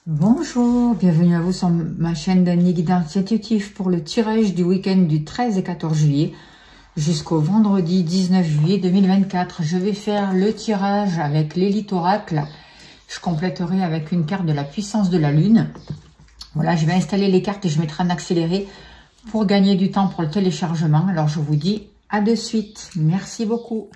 Bonjour, bienvenue à vous sur ma chaîne d'Annie Guidance Intuitive pour le tirage du week-end du 13 et 14 juillet jusqu'au vendredi 19 juillet 2024. Je vais faire le tirage avec l'élite oracle. Je compléterai avec une carte de la puissance de la lune. Voilà, je vais installer les cartes et je mettrai en accéléré pour gagner du temps pour le téléchargement. Alors je vous dis à de suite. Merci beaucoup.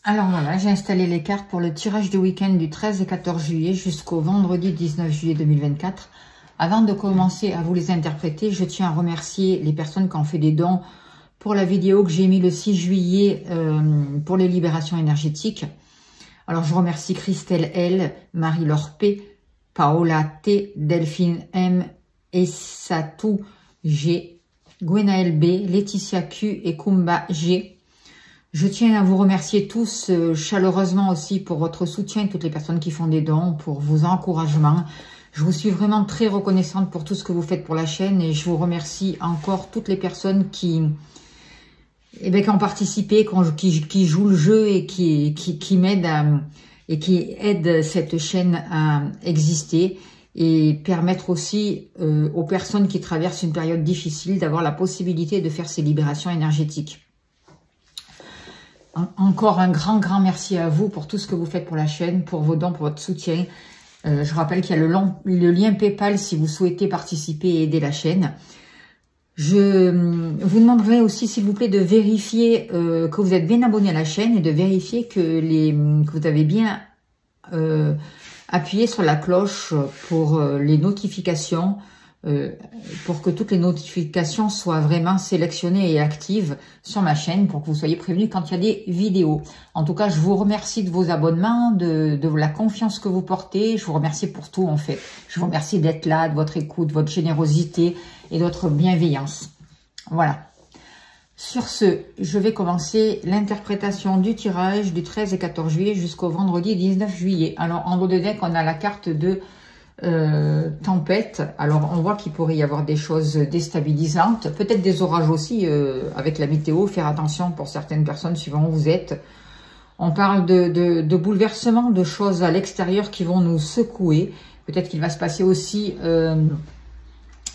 Alors voilà, j'ai installé les cartes pour le tirage du week-end du 13 et 14 juillet jusqu'au vendredi 19 juillet 2024. Avant de commencer à vous les interpréter, je tiens à remercier les personnes qui ont fait des dons pour la vidéo que j'ai mis le 6 juillet pour les libérations énergétiques. Alors je remercie Christelle L, Marie-Laure P, Paola T, Delphine M, Essatou G, Gwenaël B, Laetitia Q et Kumba G. Je tiens à vous remercier tous chaleureusement aussi pour votre soutien, toutes les personnes qui font des dons, pour vos encouragements. Je vous suis vraiment très reconnaissante pour tout ce que vous faites pour la chaîne et je vous remercie encore toutes les personnes qui ont participé, qui jouent le jeu et qui m'aident et qui aident cette chaîne à exister et permettre aussi aux personnes qui traversent une période difficile d'avoir la possibilité de faire ces libérations énergétiques. Encore un grand merci à vous pour tout ce que vous faites pour la chaîne, pour vos dons, pour votre soutien. Je rappelle qu'il y a le lien PayPal si vous souhaitez participer et aider la chaîne. Je vous demanderai aussi, s'il vous plaît, de vérifier que vous êtes bien abonné à la chaîne et de vérifier que vous avez bien appuyé sur la cloche pour les notifications, pour que toutes les notifications soient vraiment sélectionnées et actives sur ma chaîne pour que vous soyez prévenus quand il y a des vidéos. En tout cas, je vous remercie de vos abonnements, de la confiance que vous portez. Je vous remercie pour tout en fait. Je vous remercie d'être là, de votre écoute, de votre générosité et de votre bienveillance. Voilà. Sur ce, je vais commencer l'interprétation du tirage du 13 et 14 juillet jusqu'au vendredi 19 juillet. Alors, en haut de deck, on a la carte de tempête. Alors on voit qu'il pourrait y avoir des choses déstabilisantes, peut-être des orages aussi avec la météo, faire attention pour certaines personnes suivant où vous êtes. On parle de bouleversements, de choses à l'extérieur qui vont nous secouer. Peut-être qu'il va se passer aussi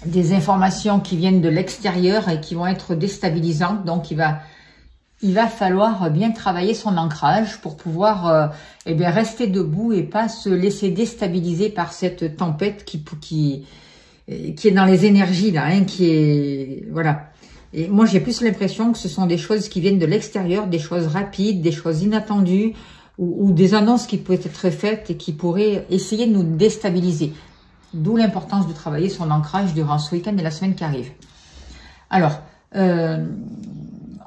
des informations qui viennent de l'extérieur et qui vont être déstabilisantes, donc il va falloir bien travailler son ancrage pour pouvoir rester debout et pas se laisser déstabiliser par cette tempête qui est dans les énergies là, hein, voilà. Et moi j'ai plus l'impression que ce sont des choses qui viennent de l'extérieur, des choses rapides, des choses inattendues ou des annonces qui peuvent être faites et qui pourraient essayer de nous déstabiliser. D'où l'importance de travailler son ancrage durant ce week-end et la semaine qui arrive. Alors,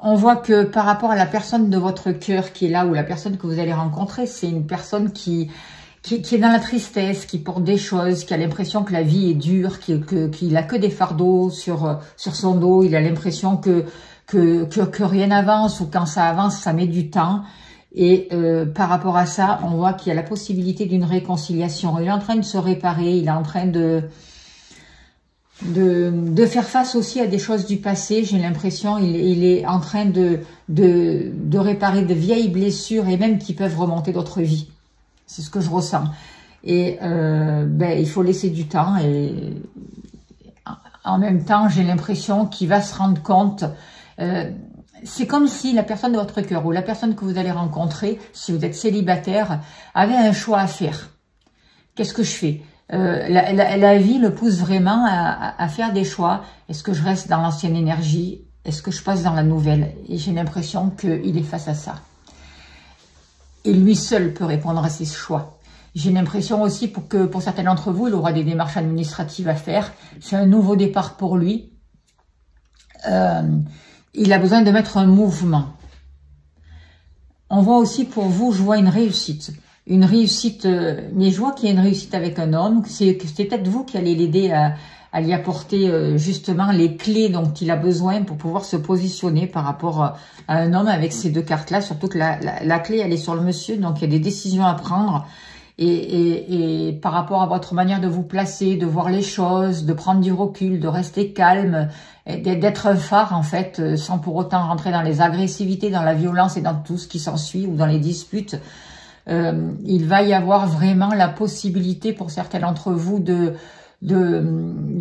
on voit que par rapport à la personne de votre cœur qui est là ou la personne que vous allez rencontrer, c'est une personne qui est dans la tristesse, qui porte des choses, qui a l'impression que la vie est dure, qu'il n'a que des fardeaux sur son dos. Il a l'impression que rien n'avance ou quand ça avance, ça met du temps. Et par rapport à ça, on voit qu'il y a la possibilité d'une réconciliation. Il est en train de se réparer, il est en train de faire face aussi à des choses du passé. J'ai l'impression il est en train de réparer de vieilles blessures et même qui peuvent remonter d'autres vies. C'est ce que je ressens. Et il faut laisser du temps. Et en même temps, j'ai l'impression qu'il va se rendre compte. C'est comme si la personne de votre cœur ou la personne que vous allez rencontrer, si vous êtes célibataire, avait un choix à faire. Qu'est-ce que je fais? La vie le pousse vraiment à faire des choix. Est-ce que je reste dans l'ancienne énergie? Est-ce que je passe dans la nouvelle? Et j'ai l'impression qu'il est face à ça. Et lui seul peut répondre à ses choix. J'ai l'impression aussi que pour certains d'entre vous, il aura des démarches administratives à faire. C'est un nouveau départ pour lui. Il a besoin de mettre un mouvement. On voit aussi pour vous, je vois une réussite. Une réussite, mais je vois qu'il y a une réussite avec un homme. C'est peut-être vous qui allez l'aider à lui apporter justement les clés dont il a besoin pour pouvoir se positionner par rapport à un homme avec ces deux cartes-là. Surtout que la clé, elle est sur le monsieur, donc il y a des décisions à prendre. Et par rapport à votre manière de vous placer, de voir les choses, de prendre du recul, de rester calme, d'être un phare en fait, sans pour autant rentrer dans les agressivités, dans la violence et dans tout ce qui s'ensuit ou dans les disputes. Il va y avoir vraiment la possibilité pour certains d'entre vous de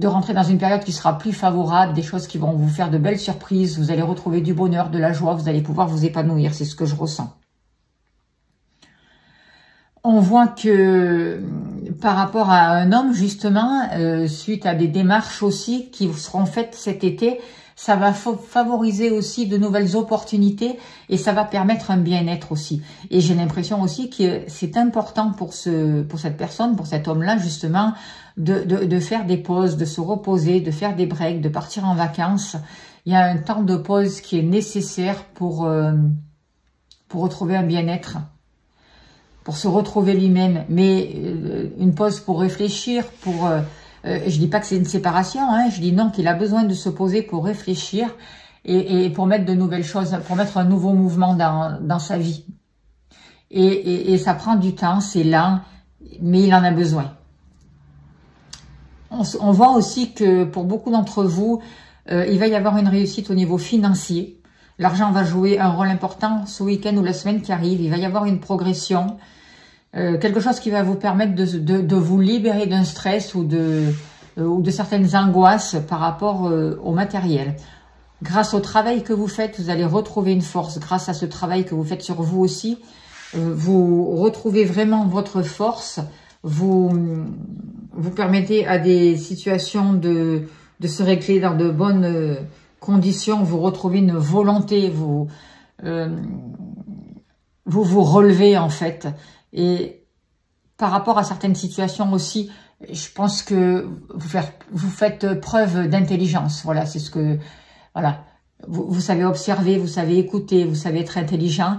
rentrer dans une période qui sera plus favorable, des choses qui vont vous faire de belles surprises, vous allez retrouver du bonheur, de la joie, vous allez pouvoir vous épanouir, c'est ce que je ressens. On voit que par rapport à un homme, justement, suite à des démarches aussi qui seront faites cet été, ça va favoriser aussi de nouvelles opportunités et ça va permettre un bien-être aussi. Et j'ai l'impression aussi que c'est important pour cette personne, pour cet homme-là, justement, de faire des pauses, de se reposer, de faire des breaks, de partir en vacances. Il y a un temps de pause qui est nécessaire pour retrouver un bien-être, pour se retrouver lui-même, mais une pause pour réfléchir, je dis pas que c'est une séparation, hein, je dis non, qu'il a besoin de se poser pour réfléchir et pour mettre de nouvelles choses, pour mettre un nouveau mouvement dans sa vie. Et ça prend du temps, c'est lent, mais il en a besoin. On voit aussi que pour beaucoup d'entre vous, il va y avoir une réussite au niveau financier. L'argent va jouer un rôle important ce week-end ou la semaine qui arrive. Il va y avoir une progression. Quelque chose qui va vous permettre de vous libérer d'un stress ou de certaines angoisses par rapport au matériel. Grâce au travail que vous faites, vous allez retrouver une force. Grâce à ce travail que vous faites sur vous aussi, vous retrouvez vraiment votre force. Vous permettez à des situations de se régler dans de bonnes conditions. Vous retrouvez une volonté, vous relevez en fait. Et par rapport à certaines situations aussi, je pense que vous faites preuve d'intelligence. Voilà, c'est ce que... Voilà, vous savez observer, vous savez écouter, vous savez être intelligent.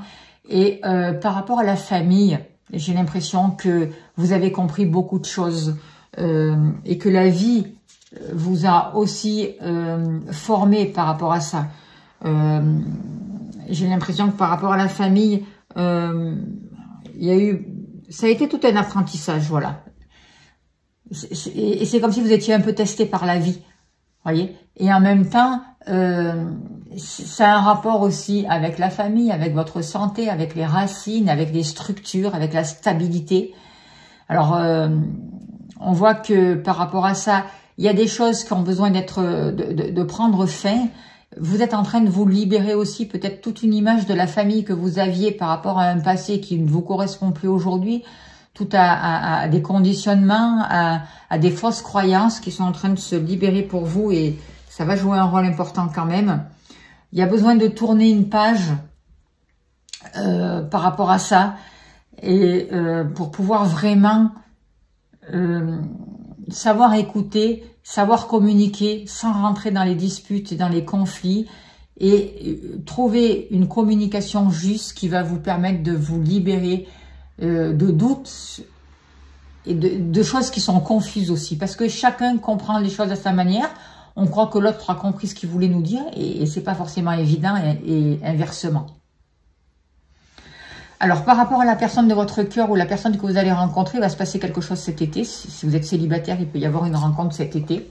Et par rapport à la famille, j'ai l'impression que vous avez compris beaucoup de choses et que la vie vous a aussi formé par rapport à ça. J'ai l'impression que par rapport à la famille... ça a été tout un apprentissage, voilà. Et c'est comme si vous étiez un peu testé par la vie, voyez. Et en même temps, ça a un rapport aussi avec la famille, avec votre santé, avec les racines, avec les structures, avec la stabilité. Alors, on voit que par rapport à ça, il y a des choses qui ont besoin de prendre fin. Vous êtes en train de vous libérer aussi peut-être toute une image de la famille que vous aviez par rapport à un passé qui ne vous correspond plus aujourd'hui, tout à des conditionnements, à des fausses croyances qui sont en train de se libérer pour vous et ça va jouer un rôle important quand même. Il y a besoin de tourner une page par rapport à ça et pour pouvoir vraiment savoir écouter, savoir communiquer sans rentrer dans les disputes et dans les conflits et trouver une communication juste qui va vous permettre de vous libérer de doutes et de choses qui sont confuses aussi. Parce que chacun comprend les choses à sa manière. On croit que l'autre a compris ce qu'il voulait nous dire et c'est pas forcément évident et inversement. Alors, par rapport à la personne de votre cœur ou la personne que vous allez rencontrer, il va se passer quelque chose cet été. Si vous êtes célibataire, il peut y avoir une rencontre cet été.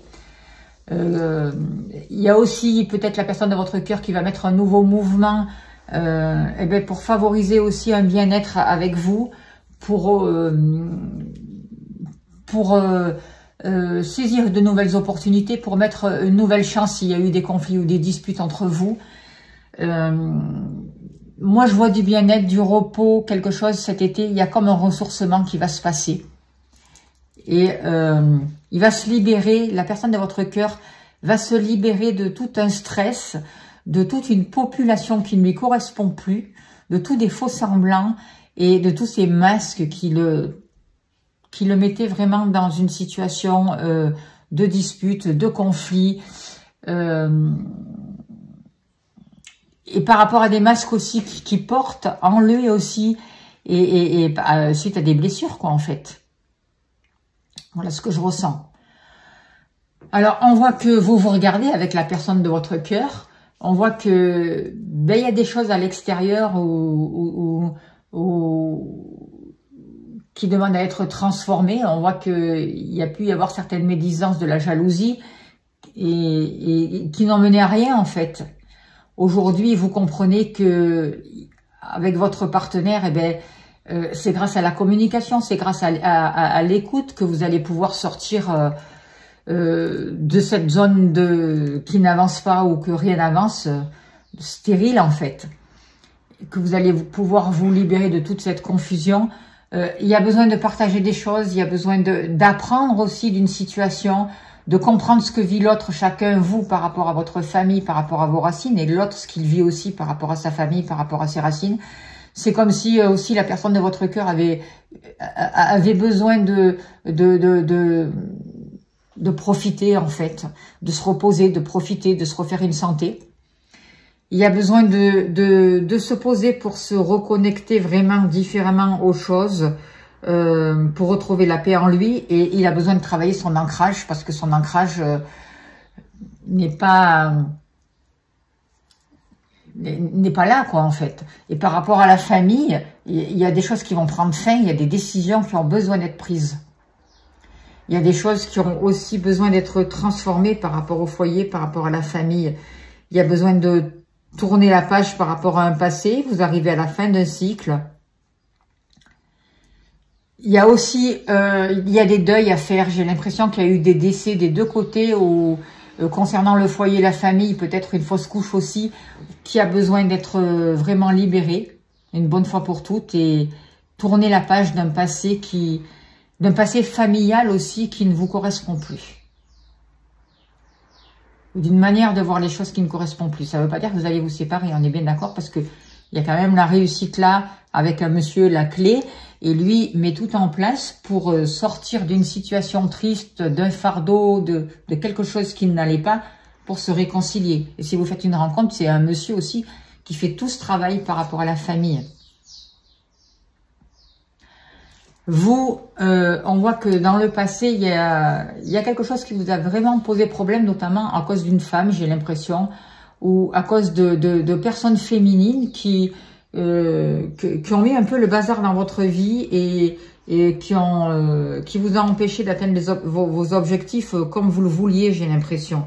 Il y a aussi peut-être la personne de votre cœur qui va mettre un nouveau mouvement pour favoriser aussi un bien-être avec vous, pour pour saisir de nouvelles opportunités, pour mettre une nouvelle chance s'il y a eu des conflits ou des disputes entre vous. Moi, je vois du bien-être, du repos, quelque chose cet été. Il y a comme un ressourcement qui va se passer. Et il va se libérer, la personne de votre cœur va se libérer de tout un stress, de toute une population qui ne lui correspond plus, de tous des faux semblants et de tous ces masques qui le mettaient vraiment dans une situation de dispute, de conflit. Et par rapport à des masques aussi qui portent en lui aussi, et suite à des blessures, quoi, en fait. Voilà ce que je ressens. Alors, on voit que vous vous regardez avec la personne de votre cœur. On voit que il y a des choses à l'extérieur qui demandent à être transformées. On voit qu'il y a pu y avoir certaines médisances, de la jalousie, et qui n'ont mené à rien, en fait. Aujourd'hui, vous comprenez que avec votre partenaire, eh ben, c'est grâce à la communication, c'est grâce à l'écoute que vous allez pouvoir sortir de cette zone qui n'avance pas ou que rien n'avance, stérile en fait. Que vous allez pouvoir vous libérer de toute cette confusion. Il y a besoin de partager des choses, il y a besoin d'apprendre aussi d'une situation, de comprendre ce que vit l'autre, chacun, vous, par rapport à votre famille, par rapport à vos racines, et l'autre, ce qu'il vit aussi par rapport à sa famille, par rapport à ses racines. C'est comme si aussi la personne de votre cœur avait besoin de profiter, en fait, de se reposer, de profiter, de se refaire une santé. Il y a besoin de se poser pour se reconnecter vraiment différemment aux choses, pour retrouver la paix en lui, et il a besoin de travailler son ancrage, parce que son ancrage n'est pas là, quoi, en fait. Et par rapport à la famille, il y a des choses qui vont prendre fin, il y a des décisions qui ont besoin d'être prises. Il y a des choses qui ont aussi besoin d'être transformées par rapport au foyer, par rapport à la famille. Il y a besoin de tourner la page par rapport à un passé. Vous arrivez à la fin d'un cycle. Il y a aussi il y a des deuils à faire. J'ai l'impression qu'il y a eu des décès des deux côtés concernant le foyer, la famille, peut-être une fausse couche aussi, qui a besoin d'être vraiment libérée une bonne fois pour toutes, et tourner la page d'un passé familial aussi qui ne vous correspond plus. Ou d'une manière de voir les choses qui ne correspond plus. Ça ne veut pas dire que vous allez vous séparer, on est bien d'accord, parce que il y a quand même la réussite là, avec un monsieur, la clé, et lui met tout en place pour sortir d'une situation triste, d'un fardeau, de quelque chose qui n'allait pas, pour se réconcilier. Et si vous faites une rencontre, c'est un monsieur aussi qui fait tout ce travail par rapport à la famille. Vous, on voit que dans le passé, il y a quelque chose qui vous a vraiment posé problème, notamment à cause d'une femme, j'ai l'impression, ou à cause de personnes féminines qui ont mis un peu le bazar dans votre vie et qui vous a empêché d'atteindre vos objectifs comme vous le vouliez, j'ai l'impression.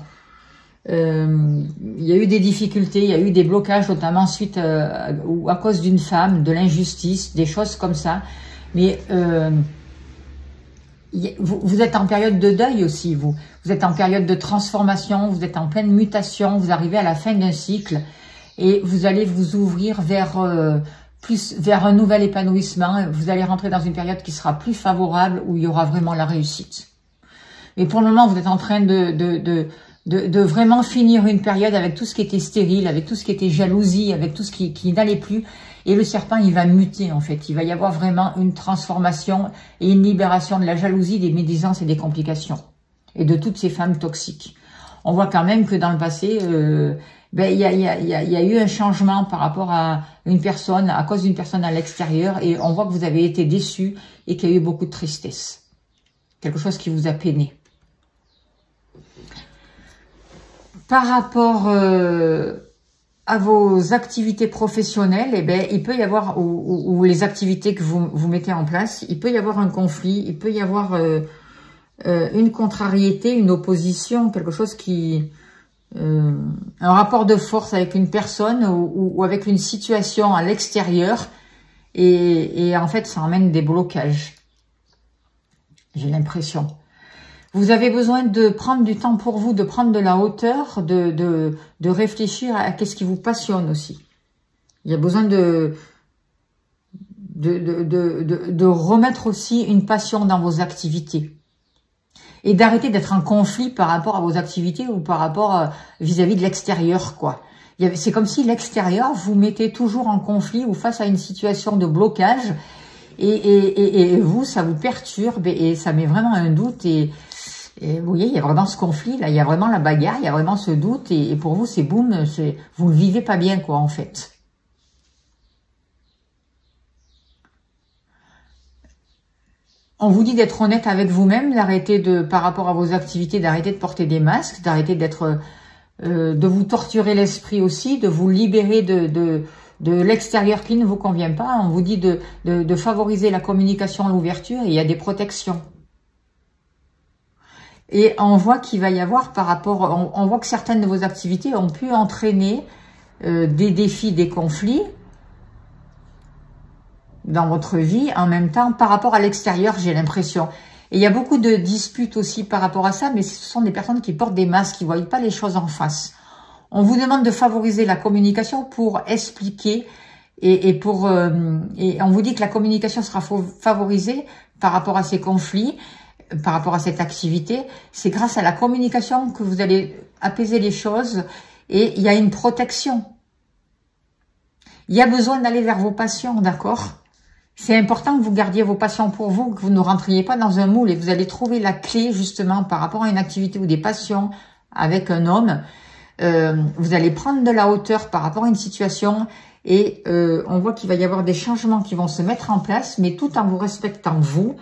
Il y a eu des difficultés, il y a eu des blocages, notamment suite ou à cause d'une femme, de l'injustice, des choses comme ça. Mais vous êtes en période de deuil aussi, vous. Vous êtes en période de transformation, vous êtes en pleine mutation, vous arrivez à la fin d'un cycle et vous allez vous ouvrir vers un nouvel épanouissement. Vous allez rentrer dans une période qui sera plus favorable, où il y aura vraiment la réussite. Mais pour le moment, vous êtes en train de vraiment finir une période avec tout ce qui était stérile, avec tout ce qui était jalousie, avec tout ce qui n'allait plus. Et le serpent, il va muter, en fait. Il va y avoir vraiment une transformation et une libération de la jalousie, des médisances et des complications. Et de toutes ces femmes toxiques. On voit quand même que dans le passé, il y a eu un changement par rapport à une personne, à cause d'une personne à l'extérieur. Et on voit que vous avez été déçus et qu'il y a eu beaucoup de tristesse. Quelque chose qui vous a peiné. Par rapport à vos activités professionnelles, eh ben, il peut y avoir, ou les activités que vous mettez en place, il peut y avoir un conflit, il peut y avoir une contrariété, une opposition, quelque chose qui... un rapport de force avec une personne ou avec une situation à l'extérieur, et en fait, ça emmène des blocages. j'ai l'impression. Vous avez besoin de prendre du temps pour vous, de prendre de la hauteur, de réfléchir à qu'est-ce qui vous passionne aussi. Il y a besoin de remettre aussi une passion dans vos activités. Et d'arrêter d'être en conflit par rapport à vos activités ou par rapport vis-à-vis de l'extérieur, quoi. C'est comme si l'extérieur vous mettait toujours en conflit ou face à une situation de blocage et vous, ça vous perturbe et ça met vraiment un doute et vous voyez, il y a vraiment ce conflit, là, il y a vraiment la bagarre, il y a vraiment ce doute et pour vous, c'est boum, vous ne vivez pas bien, quoi, en fait. On vous dit d'être honnête avec vous-même, d'arrêter par rapport à vos activités, d'arrêter de porter des masques, d'arrêter de vous torturer l'esprit aussi, de vous libérer de l'extérieur qui ne vous convient pas. On vous dit de favoriser la communication, l'ouverture, et il y a des protections. Et on voit qu'il va y avoir par rapport, on voit que certaines de vos activités ont pu entraîner des défis, des conflits dans votre vie, en même temps, par rapport à l'extérieur, j'ai l'impression. Et il y a beaucoup de disputes aussi par rapport à ça, mais ce sont des personnes qui portent des masques, qui ne voient pas les choses en face. On vous demande de favoriser la communication pour expliquer et on vous dit que la communication sera favorisée par rapport à ces conflits, par rapport à cette activité. C'est grâce à la communication que vous allez apaiser les choses et il y a une protection. Il y a besoin d'aller vers vos passions, d'accord ? C'est important que vous gardiez vos passions pour vous, que vous ne rentriez pas dans un moule et vous allez trouver la clé justement par rapport à une activité ou des passions avec un homme. Vous allez prendre de la hauteur par rapport à une situation et on voit qu'il va y avoir des changements qui vont se mettre en place, mais tout en vous respectant vous,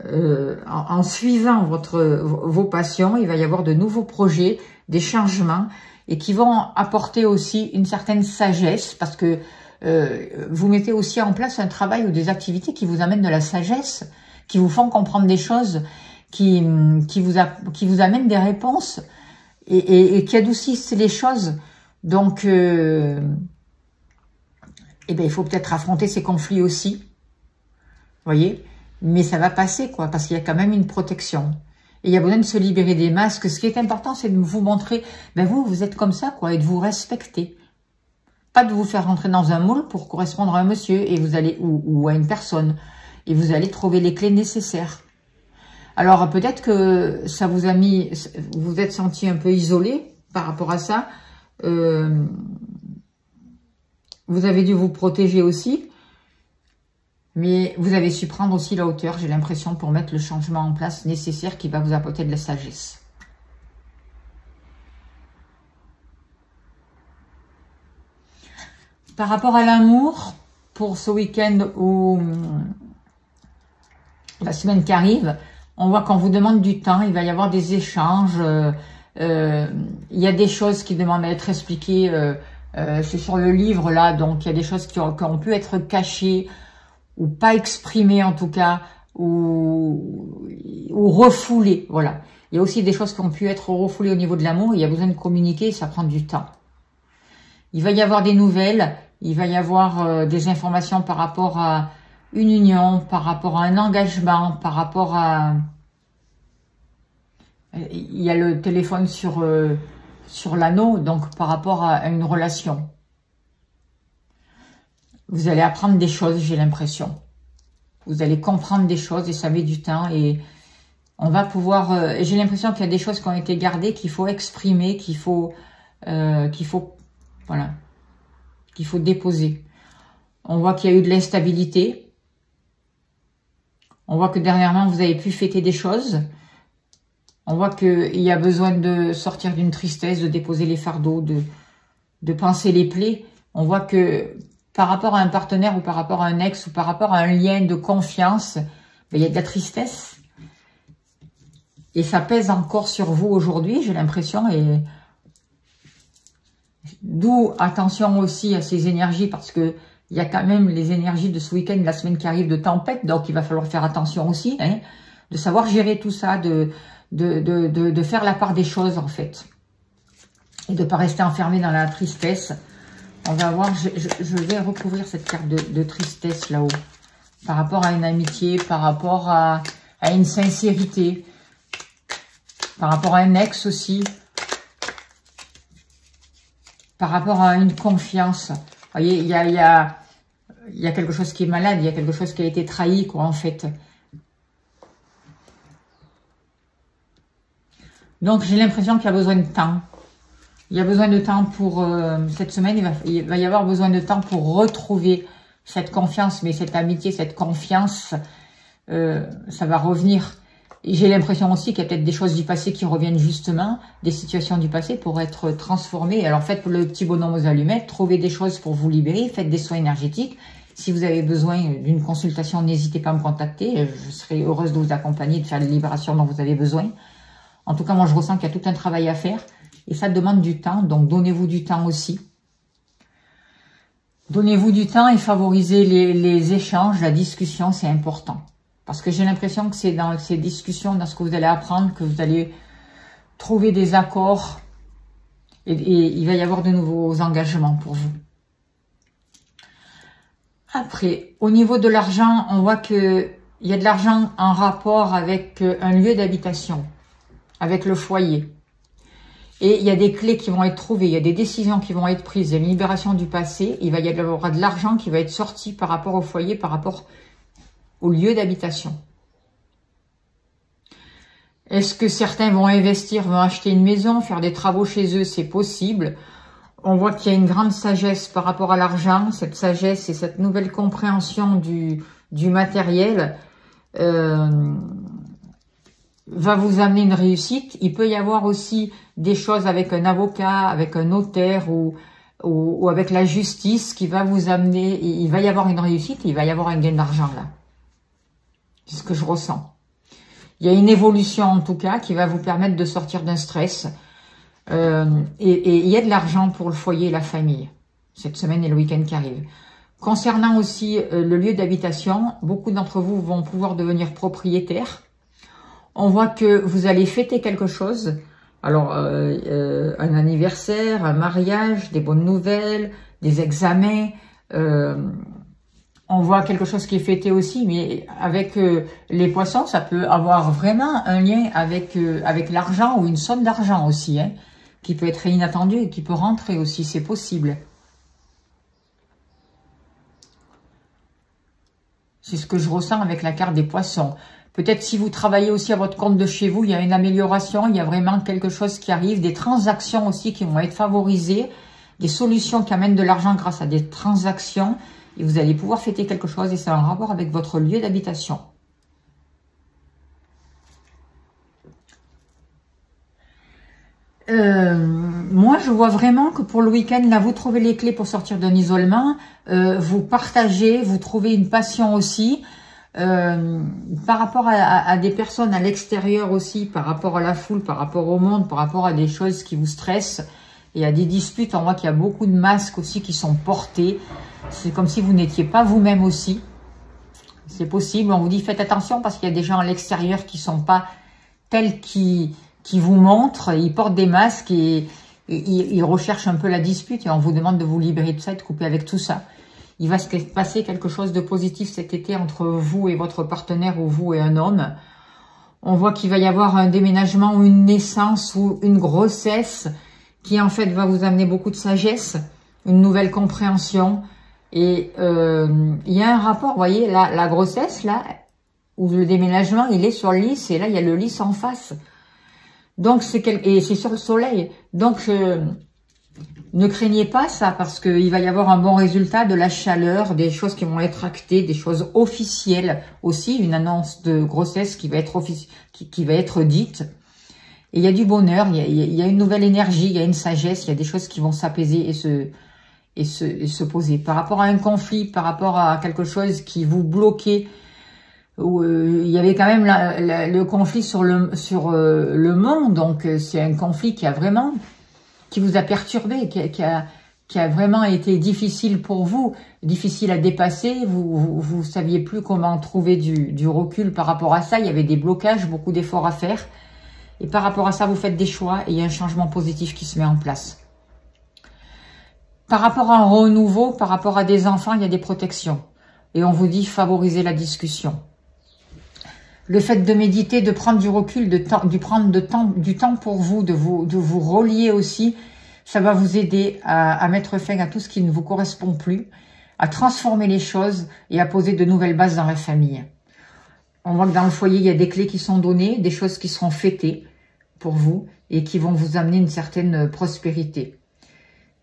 en suivant vos passions. Il va y avoir de nouveaux projets, des changements et qui vont apporter aussi une certaine sagesse parce que vous mettez aussi en place un travail ou des activités qui vous amènent de la sagesse, qui vous font comprendre des choses, qui vous amènent des réponses et qui adoucissent les choses. Donc, eh ben, il faut peut-être affronter ces conflits aussi, vous voyez, mais ça va passer, quoi, parce qu'il y a quand même une protection. Et il y a besoin de se libérer des masques. Ce qui est important, c'est de vous montrer, ben vous êtes comme ça, quoi, et de vous respecter. Pas de vous faire rentrer dans un moule pour correspondre à un monsieur et vous allez ou à une personne et vous allez trouver les clés nécessaires. Alors peut-être que ça vous a mis, vous êtes senti un peu isolé par rapport à ça. Vous avez dû vous protéger aussi, mais vous avez su prendre aussi la hauteur, j'ai l'impression, pour mettre le changement en place nécessaire qui va vous apporter de la sagesse. Par rapport à l'amour, pour ce week-end ou la semaine qui arrive, on voit qu'on vous demande du temps, il va y avoir des échanges, il y a des choses qui demandent à être expliquées, c'est sur le livre là, donc il y a des choses qui ont pu être cachées ou pas exprimées en tout cas, ou refoulées, voilà. Il y a aussi des choses qui ont pu être refoulées au niveau de l'amour, il y a besoin de communiquer, ça prend du temps. Il va y avoir des nouvelles, il va y avoir des informations par rapport à une union, par rapport à un engagement, par rapport à... Il y a le téléphone sur l'anneau, donc par rapport à une relation. Vous allez apprendre des choses, j'ai l'impression. Vous allez comprendre des choses et ça met du temps et on va pouvoir... j'ai l'impression qu'il y a des choses qui ont été gardées, qu'il faut exprimer, qu'il faut voilà, qu'il faut déposer. On voit qu'il y a eu de l'instabilité. On voit que dernièrement, vous avez pu fêter des choses. On voit qu'il y a besoin de sortir d'une tristesse, de déposer les fardeaux, de penser les plaies. On voit que par rapport à un partenaire ou par rapport à un ex ou par rapport à un lien de confiance, il y a de la tristesse. Et ça pèse encore sur vous aujourd'hui, j'ai l'impression, et... D'où attention aussi à ces énergies parce que il y a quand même les énergies de ce week-end, la semaine qui arrive de tempête, donc il va falloir faire attention aussi, hein, de savoir gérer tout ça, de faire la part des choses en fait, et de ne pas rester enfermé dans la tristesse. On va voir, je vais recouvrir cette carte de tristesse là-haut, par rapport à une amitié, par rapport à à une sincérité, par rapport à un ex aussi, par rapport à une confiance. Vous voyez, il y a quelque chose qui est malade, il y a quelque chose qui a été trahi, quoi, en fait. Donc, j'ai l'impression qu'il y a besoin de temps. Il y a besoin de temps pour cette semaine, il va y avoir besoin de temps pour retrouver cette confiance, mais cette amitié, cette confiance, ça va revenir. J'ai l'impression aussi qu'il y a peut-être des choses du passé qui reviennent justement, des situations du passé pour être transformées. Alors faites le petit bonhomme aux allumettes, trouvez des choses pour vous libérer, faites des soins énergétiques. Si vous avez besoin d'une consultation, n'hésitez pas à me contacter. Je serai heureuse de vous accompagner, de faire les libérations dont vous avez besoin. En tout cas, moi je ressens qu'il y a tout un travail à faire et ça demande du temps, donc donnez-vous du temps aussi. Donnez-vous du temps et favorisez les échanges, la discussion, c'est important. Parce que j'ai l'impression que c'est dans ces discussions, dans ce que vous allez apprendre, que vous allez trouver des accords et il va y avoir de nouveaux engagements pour vous. Après, au niveau de l'argent, on voit qu'il y a de l'argent en rapport avec un lieu d'habitation, avec le foyer. Et il y a des clés qui vont être trouvées, il y a des décisions qui vont être prises, il y a une libération du passé, il va y avoir de l'argent qui va être sorti par rapport au foyer, par rapport au lieu d'habitation. Est-ce que certains vont investir, vont acheter une maison, faire des travaux chez eux? C'est possible. On voit qu'il y a une grande sagesse par rapport à l'argent. Cette sagesse et cette nouvelle compréhension du matériel va vous amener une réussite. Il peut y avoir aussi des choses avec un avocat, avec un notaire ou avec la justice qui va vous amener. Il va y avoir une réussite, il va y avoir un gain d'argent là. C'est ce que je ressens. Il y a une évolution en tout cas qui va vous permettre de sortir d'un stress. Et il y a de l'argent pour le foyer et la famille. Cette semaine et le week-end qui arrive. Concernant aussi le lieu d'habitation, beaucoup d'entre vous vont pouvoir devenir propriétaires. On voit que vous allez fêter quelque chose. Alors, un anniversaire, un mariage, des bonnes nouvelles, des examens. On voit quelque chose qui est fêté aussi, mais avec les poissons, ça peut avoir vraiment un lien avec l'argent ou une somme d'argent aussi, hein, qui peut être inattendue et qui peut rentrer aussi, c'est possible. C'est ce que je ressens avec la carte des poissons. Peut-être si vous travaillez aussi à votre compte de chez vous, il y a une amélioration, il y a vraiment quelque chose qui arrive, des transactions aussi qui vont être favorisées, des solutions qui amènent de l'argent grâce à des transactions. Et vous allez pouvoir fêter quelque chose et c'est en rapport avec votre lieu d'habitation. Moi, je vois vraiment que pour le week-end, là, vous trouvez les clés pour sortir d'un isolement. Vous partagez, vous trouvez une passion aussi. Par rapport à des personnes à l'extérieur aussi, par rapport à la foule, par rapport au monde, par rapport à des choses qui vous stressent. Et à des disputes, on voit qu'il y a beaucoup de masques aussi qui sont portés. C'est comme si vous n'étiez pas vous-même aussi. C'est possible. On vous dit faites attention parce qu'il y a des gens à l'extérieur qui sont pas tels qui vous montrent. Ils portent des masques et ils recherchent un peu la dispute. Et on vous demande de vous libérer de ça et de couper avec tout ça. Il va se passer quelque chose de positif cet été entre vous et votre partenaire ou vous et un homme. On voit qu'il va y avoir un déménagement ou une naissance ou une grossesse qui en fait va vous amener beaucoup de sagesse, une nouvelle compréhension. Et il y a un rapport, vous voyez, la grossesse, là, où le déménagement, il est sur le lys, et là, il y a le lys en face. Donc, et c'est sur le soleil. Donc, ne craignez pas ça, parce qu'il va y avoir un bon résultat, de la chaleur, des choses qui vont être actées, des choses officielles aussi, une annonce de grossesse qui va être, qui va être dite. Et il y a du bonheur, il y a une nouvelle énergie, il y a une sagesse, il y a des choses qui vont s'apaiser et se poser. Par rapport à un conflit, par rapport à quelque chose qui vous bloquait, où il y avait quand même le conflit sur le monde, donc c'est un conflit qui vous a perturbé, qui a vraiment été difficile pour vous, difficile à dépasser, vous saviez plus comment trouver du recul par rapport à ça, il y avait des blocages, beaucoup d'efforts à faire. Et par rapport à ça, vous faites des choix et il y a un changement positif qui se met en place. Par rapport à un renouveau, par rapport à des enfants, il y a des protections. Et on vous dit favoriser la discussion. Le fait de méditer, de prendre du recul, du temps pour vous, de vous relier aussi, ça va vous aider à mettre fin à tout ce qui ne vous correspond plus, à transformer les choses et à poser de nouvelles bases dans la famille. On voit que dans le foyer, il y a des clés qui sont données, des choses qui seront fêtées pour vous et qui vont vous amener une certaine prospérité.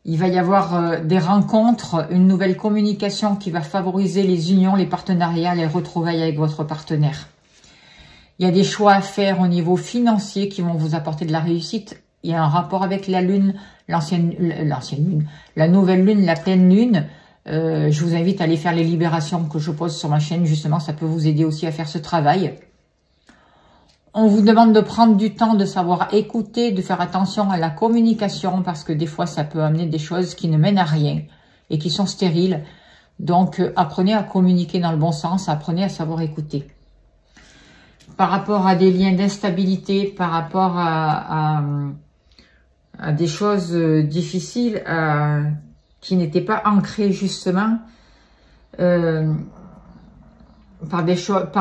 Il va y avoir des rencontres, une nouvelle communication qui va favoriser les unions, les partenariats, les retrouvailles avec votre partenaire. Il y a des choix à faire au niveau financier qui vont vous apporter de la réussite. Il y a un rapport avec la lune, l'ancienne lune, la nouvelle lune, la pleine lune. Je vous invite à aller faire les libérations que je pose sur ma chaîne. Justement, ça peut vous aider aussi à faire ce travail. On vous demande de prendre du temps, de savoir écouter, de faire attention à la communication parce que des fois, ça peut amener des choses qui ne mènent à rien et qui sont stériles. Donc, apprenez à communiquer dans le bon sens, apprenez à savoir écouter. Par rapport à des liens d'instabilité, par rapport à des choses difficiles qui n'étaient pas ancrées justement, par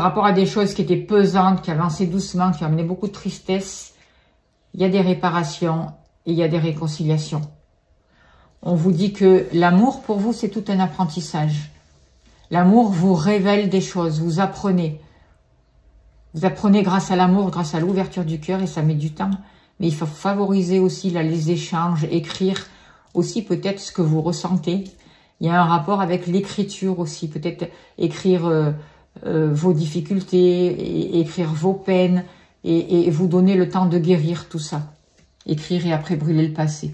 rapport à des choses qui étaient pesantes, qui avançaient doucement, qui amenaient beaucoup de tristesse, il y a des réparations et il y a des réconciliations. On vous dit que l'amour pour vous, c'est tout un apprentissage. L'amour vous révèle des choses, vous apprenez. Vous apprenez grâce à l'amour, grâce à l'ouverture du cœur et ça met du temps. Mais il faut favoriser aussi les échanges, écrire aussi peut-être ce que vous ressentez. Il y a un rapport avec l'écriture aussi. Peut-être écrire vos difficultés, écrire vos peines et vous donner le temps de guérir tout ça. Écrire et après brûler le passé.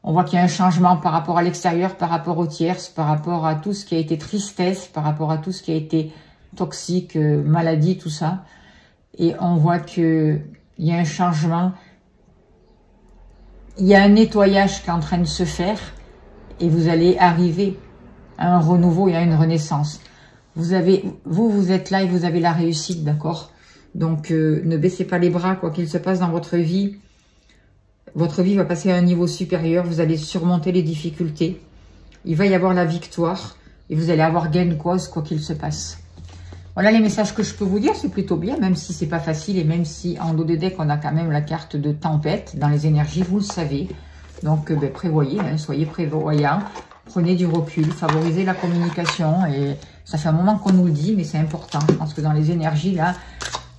On voit qu'il y a un changement par rapport à l'extérieur, par rapport aux tierces, par rapport à tout ce qui a été tristesse, par rapport à tout ce qui a été toxique, maladie, tout ça. Et on voit que il y a un changement. Il y a un nettoyage qui est en train de se faire et vous allez arriver à un renouveau et à une renaissance. Vous êtes là et vous avez la réussite, d'accord? Donc, ne baissez pas les bras, quoi qu'il se passe dans votre vie. Votre vie va passer à un niveau supérieur. Vous allez surmonter les difficultés. Il va y avoir la victoire et vous allez avoir gain de cause, quoi qu'il se passe. Voilà les messages que je peux vous dire, c'est plutôt bien, même si c'est pas facile et même si en dos de deck, on a quand même la carte de tempête dans les énergies, vous le savez. Donc, prévoyez, hein, soyez prévoyants, prenez du recul, favorisez la communication et ça fait un moment qu'on nous le dit, mais c'est important. Je pense que dans les énergies, là,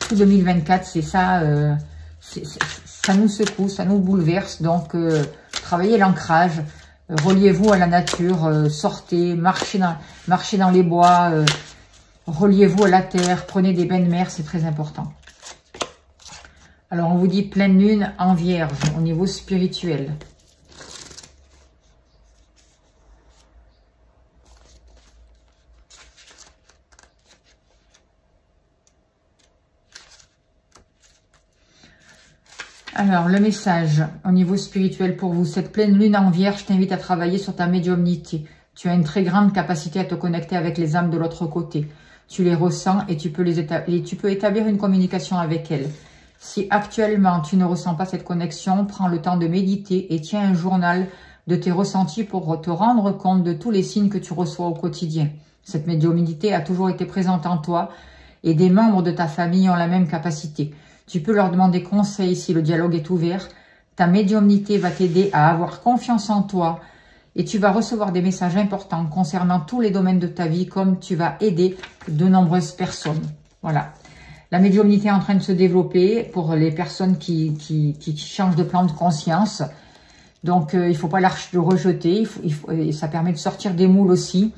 tout 2024, c'est ça, ça nous secoue, ça nous bouleverse. Donc, travaillez l'ancrage, reliez-vous à la nature, sortez, marchez dans les bois, reliez-vous à la terre, prenez des bains de mer, c'est très important. Alors, on vous dit pleine lune en vierge au niveau spirituel. Alors, le message au niveau spirituel pour vous. Cette pleine lune en vierge t'invite à travailler sur ta médiumnité. Tu as une très grande capacité à te connecter avec les âmes de l'autre côté. Tu les ressens et tu peux établir une communication avec elles. Si actuellement tu ne ressens pas cette connexion, prends le temps de méditer et tiens un journal de tes ressentis pour te rendre compte de tous les signes que tu reçois au quotidien. Cette médiumnité a toujours été présente en toi et des membres de ta famille ont la même capacité. Tu peux leur demander conseil si le dialogue est ouvert. Ta médiumnité va t'aider à avoir confiance en toi et tu vas recevoir des messages importants concernant tous les domaines de ta vie, comme tu vas aider de nombreuses personnes. Voilà. La médiumnité est en train de se développer pour les personnes qui changent de plan de conscience. Donc, il ne faut pas le rejeter. Ça permet de sortir des moules aussi.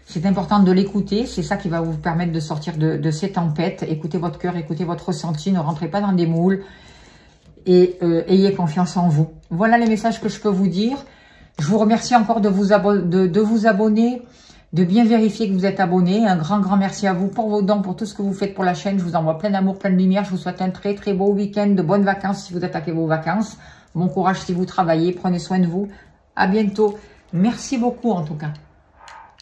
C'est important de l'écouter. C'est ça qui va vous permettre de sortir de ces tempêtes. Écoutez votre cœur, écoutez votre ressenti. Ne rentrez pas dans des moules. Et ayez confiance en vous. Voilà les messages que je peux vous dire. Je vous remercie encore de vous abonner, de bien vérifier que vous êtes abonné. Un grand merci à vous pour vos dons, pour tout ce que vous faites pour la chaîne. Je vous envoie plein d'amour, plein de lumière. Je vous souhaite un très beau week-end, de bonnes vacances si vous attaquez vos vacances. Bon courage si vous travaillez. Prenez soin de vous. À bientôt. Merci beaucoup en tout cas.